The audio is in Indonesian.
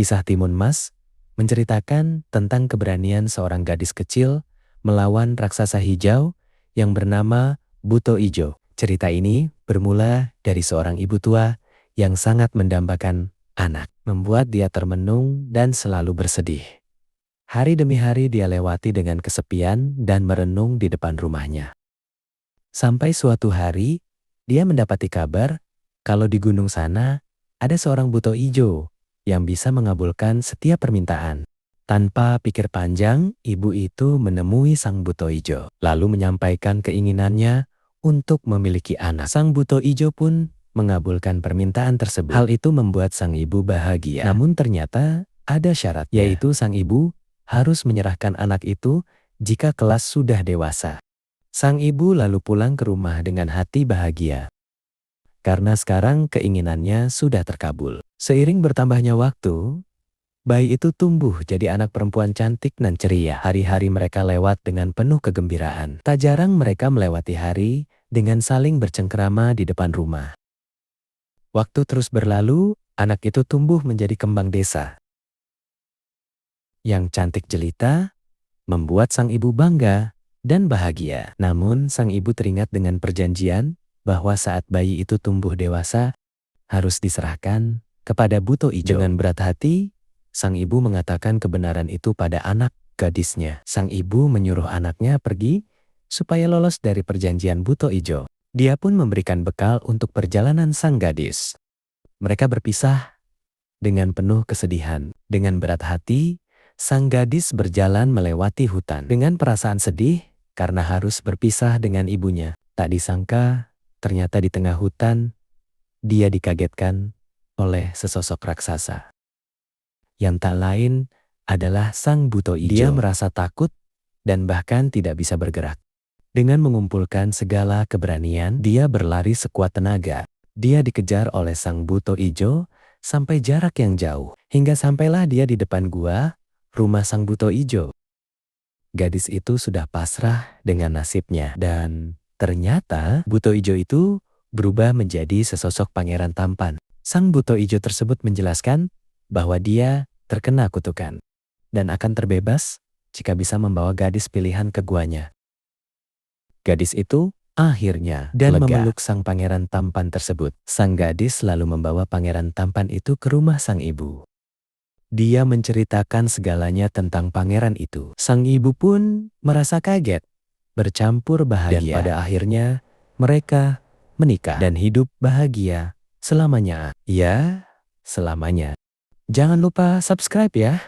Kisah Timun Mas menceritakan tentang keberanian seorang gadis kecil melawan raksasa hijau yang bernama Buto Ijo. Cerita ini bermula dari seorang ibu tua yang sangat mendambakan anak, membuat dia termenung dan selalu bersedih. Hari demi hari dia lewati dengan kesepian dan merenung di depan rumahnya. Sampai suatu hari, dia mendapati kabar kalau di gunung sana ada seorang Buto Ijo yang bisa mengabulkan setiap permintaan. Tanpa pikir panjang, ibu itu menemui sang Buto Ijo, lalu menyampaikan keinginannya untuk memiliki anak. Sang Buto Ijo pun mengabulkan permintaan tersebut. Hal itu membuat sang ibu bahagia. Namun ternyata ada syaratnya, yaitu sang ibu harus menyerahkan anak itu jika kelak sudah dewasa. Sang ibu lalu pulang ke rumah dengan hati bahagia, karena sekarang keinginannya sudah terkabul. Seiring bertambahnya waktu, bayi itu tumbuh jadi anak perempuan cantik dan ceria. Hari-hari mereka lewat dengan penuh kegembiraan. Tak jarang mereka melewati hari dengan saling bercengkerama di depan rumah. Waktu terus berlalu, anak itu tumbuh menjadi kembang desa yang cantik jelita, membuat sang ibu bangga dan bahagia. Namun sang ibu teringat dengan perjanjian bahwa saat bayi itu tumbuh dewasa, harus diserahkan kepada Buto Ijo. Dengan berat hati, sang ibu mengatakan kebenaran itu pada anak gadisnya. Sang ibu menyuruh anaknya pergi supaya lolos dari perjanjian Buto Ijo. Dia pun memberikan bekal untuk perjalanan sang gadis. Mereka berpisah dengan penuh kesedihan. Dengan berat hati, sang gadis berjalan melewati hutan dengan perasaan sedih karena harus berpisah dengan ibunya. Tak disangka, ternyata di tengah hutan, dia dikagetkan oleh sesosok raksasa yang tak lain adalah sang Buto Ijo. Dia merasa takut dan bahkan tidak bisa bergerak. Dengan mengumpulkan segala keberanian, dia berlari sekuat tenaga. Dia dikejar oleh sang Buto Ijo sampai jarak yang jauh, hingga sampailah dia di depan gua, rumah sang Buto Ijo. Gadis itu sudah pasrah dengan nasibnya, dan ternyata Buto Ijo itu berubah menjadi sesosok pangeran tampan. Sang Buto Ijo tersebut menjelaskan bahwa dia terkena kutukan dan akan terbebas jika bisa membawa gadis pilihan ke guanya. Gadis itu akhirnya dan memeluk sang pangeran tampan tersebut. Sang gadis lalu membawa pangeran tampan itu ke rumah sang ibu. Dia menceritakan segalanya tentang pangeran itu. Sang ibu pun merasa kaget, bercampur bahagia, dan pada akhirnya mereka menikah dan hidup bahagia selamanya. Ya, selamanya. Jangan lupa subscribe ya.